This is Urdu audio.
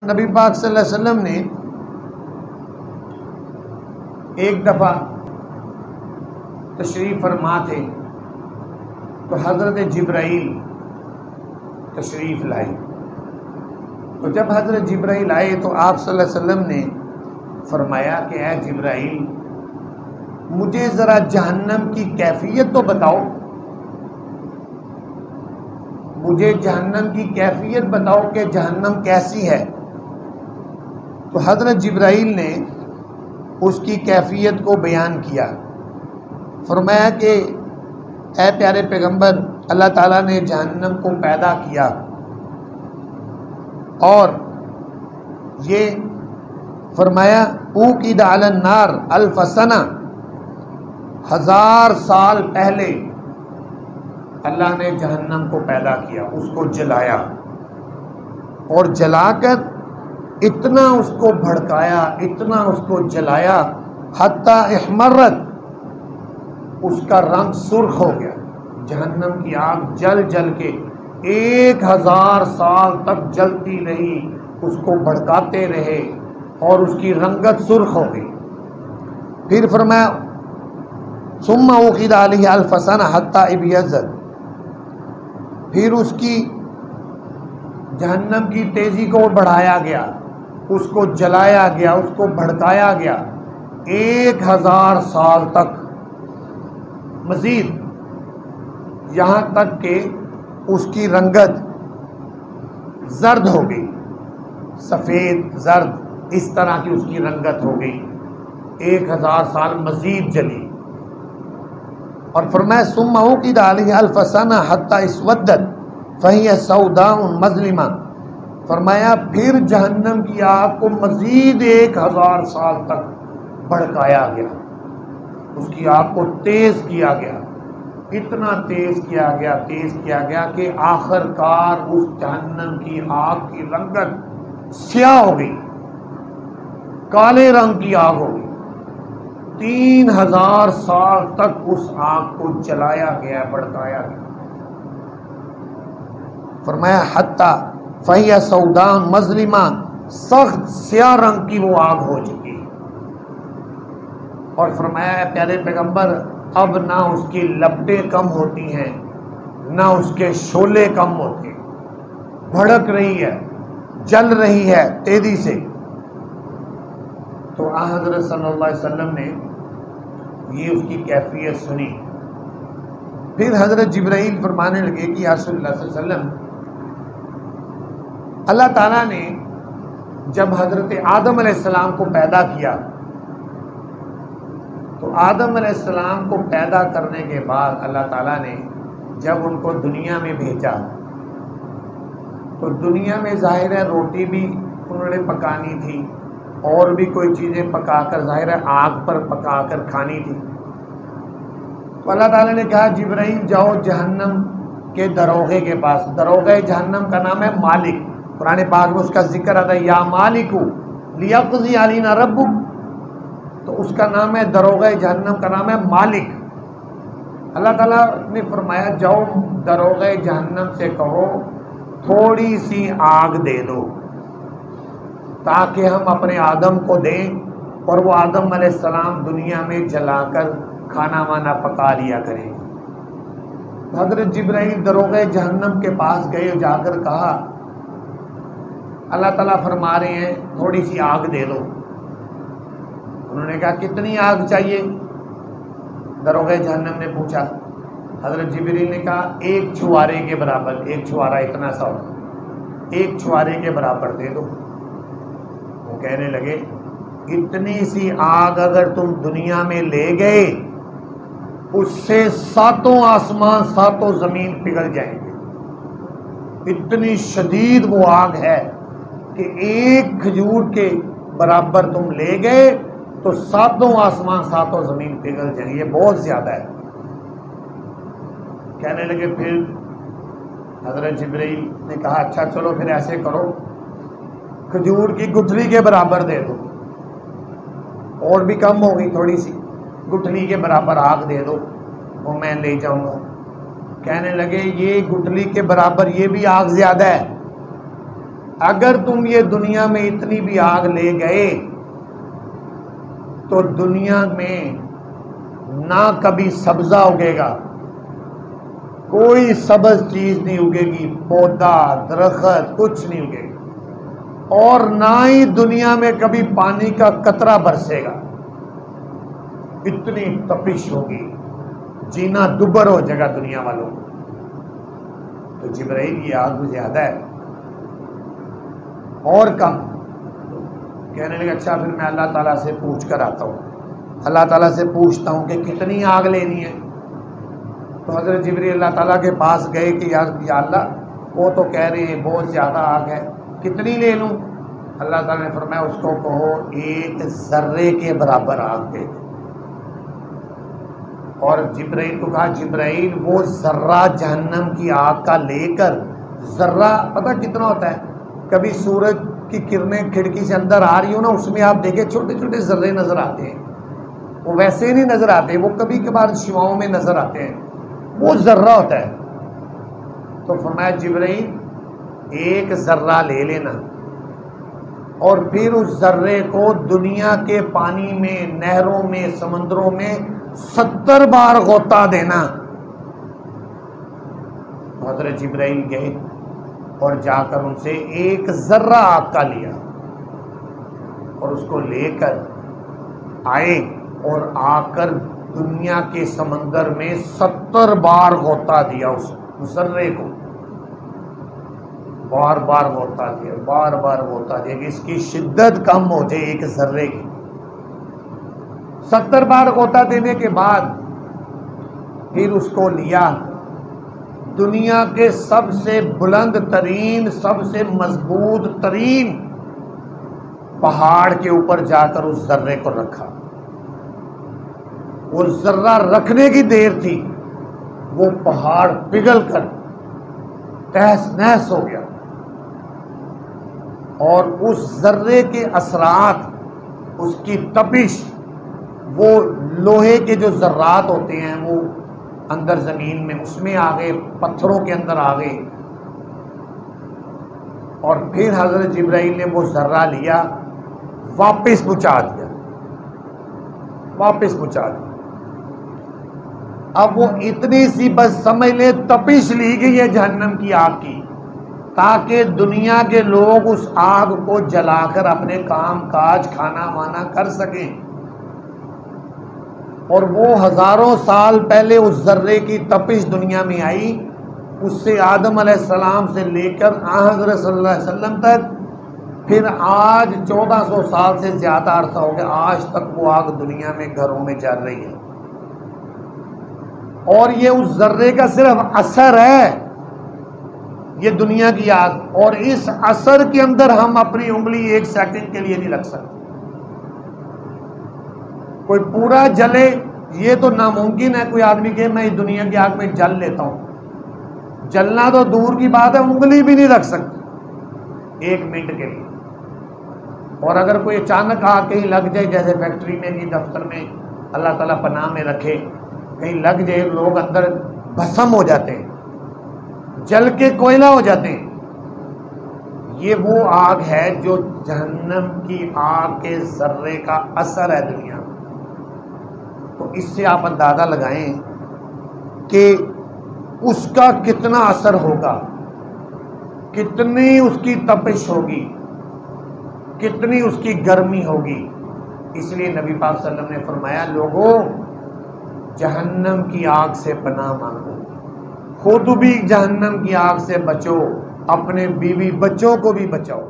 نبی پاک صلی اللہ علیہ وسلم نے ایک دفعہ تشریف فرما تھے تو حضرت جبرائیل تشریف لائے. تو جب حضرت جبرائیل آئے تو آپ صلی اللہ علیہ وسلم نے فرمایا کہ اے جبرائیل مجھے ذرا جہنم کی کیفیت تو بتاؤ، مجھے جہنم کی کیفیت بتاؤ کہ جہنم کیسی ہے. تو حضرت جبرائیل نے اس کی کیفیت کو بیان کیا. فرمایا کہ اے پیارے پیغمبر، اللہ تعالیٰ نے جہنم کو پیدا کیا اور یہ فرمایا اوقد علی النار الف سنہ، 1000 سال پہلے اللہ نے جہنم کو پیدا کیا، اس کو جلایا اور جلا کر اتنا اس کو بھڑکایا، اتنا اس کو جلایا حتی احمرت، اس کا رنگ سرخ ہو گیا. جہنم کی آگ جل جل کے 1000 سال تک جلتی رہی، اس کو بھڑکاتے رہے اور اس کی رنگت سرخ ہو گئی. پھر فرمایا ثم اوقد علیہ الف سنہ حتی ابیضت، پھر اس کی جہنم کی تیزی کو بڑھایا گیا، اس کو جلایا گیا، اس کو بھڑکایا گیا 1000 سال تک مزید، یہاں تک کہ اس کی رنگت زرد ہو گئی، سفید زرد اس طرح کی اس کی رنگت ہو گئی، 1000 سال مزید جلی. اور فرمایا ثم اوقد علیہ الف سنہ حتی اسودت فہی سوداء مظلمہ، فرمایا پھر جہنم کی آگ کو مزید 1000 سال تک بھڑکایا گیا، اس کی آگ کو تیز کیا گیا، اتنا تیز کیا گیا کہ آخر کار اس جہنم کی آگ کی رنگت سیاہ ہو گئی، کالے رنگ کی آگ ہو گئی. 3000 سال تک اس آگ کو جلایا گیا، بھڑکایا گیا. فرمایا حتی فہی سوداء مظلمہ، سخت سیاہ رنگ کی وہ آگ ہو چکی. اور فرمایا پیارے پیغمبر اب نہ اس کی لپٹیں کم ہوتی ہیں، نہ اس کے شعلے کم ہوتے، بھڑک رہی ہے، جل رہی ہے تیزی سے. تو حضرت صلی اللہ علیہ وسلم نے یہ اس کی کیفیت سنی. پھر حضرت جبرائیل فرمانے لگے کہ یا رسول اللہ صلی اللہ علیہ وسلم، اللہ تعالیٰ نے جب حضرت آدم علیہ السلام کو پیدا کیا تو آدم علیہ السلام کو پیدا کرنے کے بعد اللہ تعالیٰ نے جب ان کو دنیا میں بھیجا تو دنیا میں ظاہر ہے روٹی بھی انہوں نے پکانی تھی اور بھی کوئی چیزیں پکا کر ظاہر ہے آگ پر پکا کر کھانی تھی. تو اللہ تعالیٰ نے کہا جبرائیل جاؤ جہنم کے دروغے کے پاس. دروغے جہنم کا نام ہے مالک، قرآن پاک میں اس کا ذکر آتا ہے یا مالک لیقضی علینا ربک، تو اس کا نام ہے دروغے جہنم کا نام ہے مالک. اللہ تعالیٰ نے فرمایا جاؤ دروغے جہنم سے کہو تھوڑی سی آگ دے دو تاکہ ہم اپنے آدم کو دیں اور وہ آدم علیہ السلام دنیا میں جلا کر کھانا وانا پکا لیا کریں. حضرت جبرائیل دروغے جہنم کے پاس گئے، جا کر کہا اللہ تعالیٰ فرما رہے ہیں تھوڑی سی آگ دے دو. انہوں نے کہا کتنی آگ چاہیے؟ دروغے جہنم نے پوچھا. حضرت جبرائیل نے کہا 1 چھوارے کے برابر، 1 چھوارا اتنا سا ہوتا، 1 چھوارے کے برابر دے دو. وہ کہنے لگے اتنی سی آگ اگر تم دنیا میں لے گئے اس سے 7 آسمان 7 زمین پگھل جائیں گے. اتنی شدید وہ آگ ہے کہ 1 کھجور کے برابر تم لے گئے تو 7 آسمان 7 زمین پگھل جائیں گے، یہ بہت زیادہ ہے. کہنے لگے پھر حضرت جبرائیل نے کہا اچھا چلو پھر ایسے کرو کھجور کی گٹھلی کے برابر دے دو، اور بھی کم ہو گئی تھوڑی سی، گٹھلی کے برابر آگ دے دو وہ میں لے جاؤں گا. کہنے لگے یہ گٹھلی کے برابر یہ بھی آگ زیادہ ہے، اگر تم یہ دنیا میں اتنی بھی آگ لے گئے تو دنیا میں نہ کبھی سبزہ اگے گا، کوئی سبز چیز نہیں اگے گی، پودا درخت کچھ نہیں اگے گا، اور نہ ہی دنیا میں کبھی پانی کا قطرہ برسے گا، اتنی تپش ہوگی، جینا دبر ہو جائے گا دنیا والوں کو۔ تو جبرائیل یہ آگ زیادہ ہے اور کم، کہنے لگا اچھا پھر میں اللہ تعالیٰ سے پوچھ کر آتا ہوں، اللہ تعالیٰ سے پوچھتا ہوں کہ کتنی آگ لینی ہے۔ تو حضرت جبرائیل اللہ تعالیٰ کے پاس گئے کہ یا اللہ وہ تو کہہ رہے ہیں بہت زیادہ آگ ہے، کتنی لے لوں؟ اللہ تعالیٰ نے فرمایا اس کو کہو ایک ذرے کے برابر آگ دے دے۔ اور جبرائیل کو کہا جبرائیل وہ ذرہ جہنم کی آگ کا لے کر، ذرہ پتہ کتنا ہوتا ہے؟ کبھی سورج کی کرنیں کھڑکی سے اندر آ رہی ہو نا، اس میں آپ دیکھیں چھوٹے چھوٹے ذرے نظر آتے ہیں، وہ ویسے نہیں نظر آتے، وہ کبھی کبھار شعاؤں میں نظر آتے ہیں، وہ ذرہ ہوتا ہے۔ تو فرمایا جبرائیل ایک ذرہ لے لینا اور پھر اس ذرے کو دنیا کے پانی میں، نہروں میں، سمندروں میں 70 بار غوطہ دینا۔ حضرت جبرائیل گئے اور جا کر ان سے ایک ذرہ آگ کا لیا اور اس کو لے کر آئے اور آ کر دنیا کے سمندر میں 70 بار غوطہ دیا اس ذرے کو، بار بار غوطہ دیا، بار بار غوطہ دیا کہ اس کی شدت کم ہو جائے ایک ذرے کی۔ 70 بار غوطہ دینے کے بعد پھر اس کو لیا، دنیا کے سب سے بلند ترین، سب سے مضبوط ترین پہاڑ کے اوپر جا کر اس ذرے کو رکھا۔ وہ ذرہ رکھنے کی دیر تھی، وہ پہاڑ پگھل کر تہس نہس ہو گیا، اور اس ذرے کے اثرات، اس کی تپش، وہ لوہے کے جو ذرات ہوتے ہیں وہ اندر زمین میں اس میں آ گئے، پتھروں کے اندر آ گئے، اور پھر حضرت جبرائیل نے وہ ذرہ لیا، واپس پہنچا دیا، واپس پہنچا دیا۔ اب وہ اتنی سی بس سمجھ لے تپش لی گئی ہے جہنم کی آگ کی، تاکہ دنیا کے لوگ اس آگ کو جلا کر اپنے کام کاج کھانا وانا کر سکیں۔ اور وہ ہزاروں سال پہلے اس ذرے کی تپش دنیا میں آئی، اس سے آدم علیہ السلام سے لے کر حضرت صلی اللہ علیہ وسلم تک، پھر آج 1400 سال سے زیادہ عرصہ ہو گیا، آج تک وہ آگ دنیا میں گھروں میں جل رہی ہے۔ اور یہ اس ذرے کا صرف اثر ہے، یہ دنیا کی آگ، اور اس اثر کے اندر ہم اپنی انگلی ایک سیکنڈ کے لیے نہیں رکھ سکتے۔ کوئی پورا جلے یہ تو ناممکن ہے، کوئی آدمی کہ میں اس دنیا کی آگ میں جل لیتا ہوں، جلنا تو دور کی بات ہے، انگلی بھی نہیں رکھ سکتی ایک منٹ کے لیے۔ اور اگر کوئی اچانک آ کہیں لگ جائے، جیسے فیکٹری میں کی دفتر میں، اللہ تعالیٰ پناہ میں رکھے، کہیں لگ جائے، لوگ اندر بھسم ہو جاتے ہیں، جل کے کوئلہ ہو جاتے ہیں۔ یہ وہ آگ ہے جو جہنم کی آگ کے ذرے کا اثر ہے دنیا میں۔ تو اس سے آپ اندازہ لگائیں کہ اس کا کتنا اثر ہوگا، کتنی اس کی تپش ہوگی، کتنی اس کی گرمی ہوگی۔ اس لیے نبی پاک صلی اللہ علیہ وسلم نے فرمایا لوگوں جہنم کی آگ سے پناہ مانگو، خود بھی جہنم کی آگ سے بچو، اپنے بیوی بچوں کو بھی بچاؤ۔